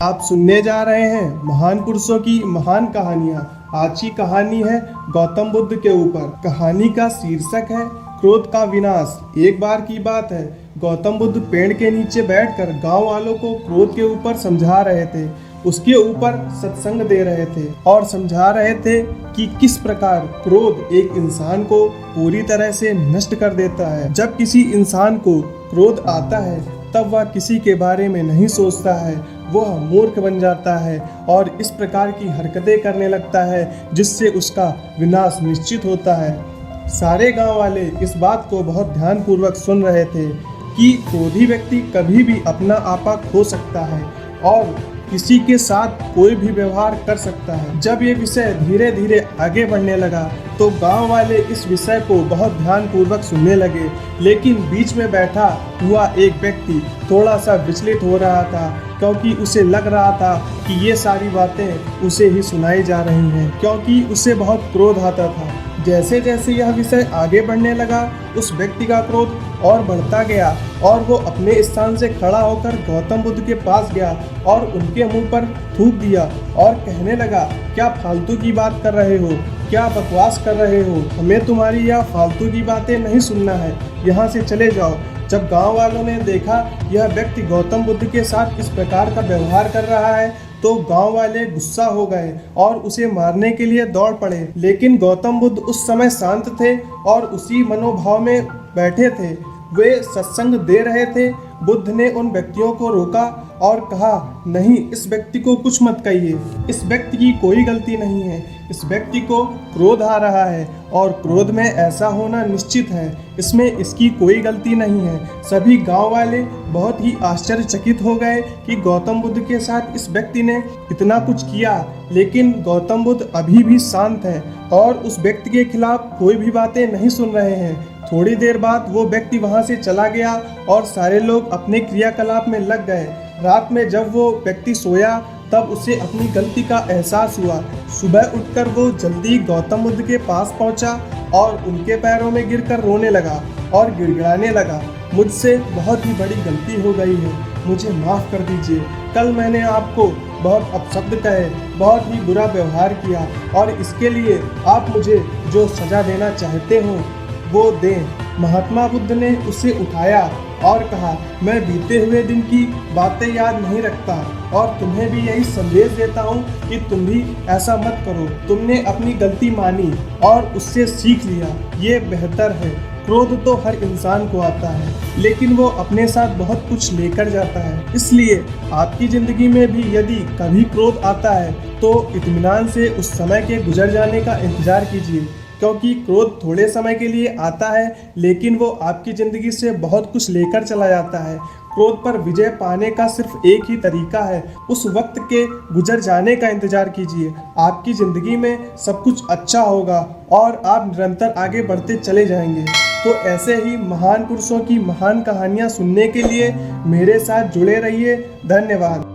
आप सुनने जा रहे हैं महान पुरुषों की महान कहानियाँ। आज की कहानी है गौतम बुद्ध के ऊपर। कहानी का शीर्षक है क्रोध का विनाश। एक बार की बात है, गौतम बुद्ध पेड़ के नीचे बैठकर गांव वालों को क्रोध के ऊपर समझा रहे थे। उसके ऊपर सत्संग दे रहे थे और समझा रहे थे कि किस प्रकार क्रोध एक इंसान को पूरी तरह से नष्ट कर देता है। जब किसी इंसान को क्रोध आता है तब वह किसी के बारे में नहीं सोचता है, वह मूर्ख बन जाता है और इस प्रकार की हरकतें करने लगता है जिससे उसका विनाश निश्चित होता है। सारे गांव वाले इस बात को बहुत ध्यानपूर्वक सुन रहे थे कि क्रोधी व्यक्ति कभी भी अपना आपा खो सकता है और किसी के साथ कोई भी व्यवहार कर सकता है। जब ये विषय धीरे धीरे आगे बढ़ने लगा तो गांव वाले इस विषय को बहुत ध्यानपूर्वक सुनने लगे, लेकिन बीच में बैठा हुआ एक व्यक्ति थोड़ा सा विचलित हो रहा था, क्योंकि उसे लग रहा था कि ये सारी बातें उसे ही सुनाई जा रही हैं, क्योंकि उसे बहुत क्रोध आता था। जैसे जैसे यह विषय आगे बढ़ने लगा, उस व्यक्ति का क्रोध और बढ़ता गया और वो अपने स्थान से खड़ा होकर गौतम बुद्ध के पास गया और उनके मुंह पर थूक दिया और कहने लगा, क्या फालतू की बात कर रहे हो, क्या बकवास कर रहे हो, हमें तुम्हारी यह फालतू की बातें नहीं सुनना है, यहाँ से चले जाओ। जब गांव वालों ने देखा यह व्यक्ति गौतम बुद्ध के साथ इस प्रकार का व्यवहार कर रहा है तो गांव वाले गुस्सा हो गए और उसे मारने के लिए दौड़ पड़े। लेकिन गौतम बुद्ध उस समय शांत थे और उसी मनोभाव में बैठे थे। वे सत्संग दे रहे थे। बुद्ध ने उन व्यक्तियों को रोका और कहा, नहीं, इस व्यक्ति को कुछ मत कहिए, इस व्यक्ति की कोई गलती नहीं है, इस व्यक्ति को क्रोध आ रहा है और क्रोध में ऐसा होना निश्चित है, इसमें इसकी कोई गलती नहीं है। सभी गांव वाले बहुत ही आश्चर्यचकित हो गए कि गौतम बुद्ध के साथ इस व्यक्ति ने इतना कुछ किया, लेकिन गौतम बुद्ध अभी भी शांत है और उस व्यक्ति के खिलाफ कोई भी बातें नहीं सुन रहे हैं। थोड़ी देर बाद वो व्यक्ति वहां से चला गया और सारे लोग अपने क्रियाकलाप में लग गए। रात में जब वो व्यक्ति सोया तब उसे अपनी गलती का एहसास हुआ। सुबह उठकर वो जल्दी गौतम बुद्ध के पास पहुंचा और उनके पैरों में गिरकर रोने लगा और गिड़गिड़ाने लगा, मुझसे बहुत ही बड़ी गलती हो गई है, मुझे माफ़ कर दीजिए। कल मैंने आपको बहुत अपशब्द कहे, बहुत ही बुरा व्यवहार किया और इसके लिए आप मुझे जो सज़ा देना चाहते हो वो दें। महात्मा बुद्ध ने उसे उठाया और कहा, मैं बीते हुए दिन की बातें याद नहीं रखता और तुम्हें भी यही संदेश देता हूँ कि तुम भी ऐसा मत करो। तुमने अपनी गलती मानी और उससे सीख लिया, ये बेहतर है। क्रोध तो हर इंसान को आता है, लेकिन वो अपने साथ बहुत कुछ लेकर जाता है। इसलिए आपकी ज़िंदगी में भी यदि कभी क्रोध आता है तो इत्मीनान से उस समय के गुजर जाने का इंतज़ार कीजिए, क्योंकि क्रोध थोड़े समय के लिए आता है लेकिन वो आपकी ज़िंदगी से बहुत कुछ लेकर चला जाता है। क्रोध पर विजय पाने का सिर्फ एक ही तरीका है, उस वक्त के गुजर जाने का इंतज़ार कीजिए। आपकी ज़िंदगी में सब कुछ अच्छा होगा और आप निरंतर आगे बढ़ते चले जाएंगे। तो ऐसे ही महान पुरुषों की महान कहानियाँ सुनने के लिए मेरे साथ जुड़े रहिए। धन्यवाद।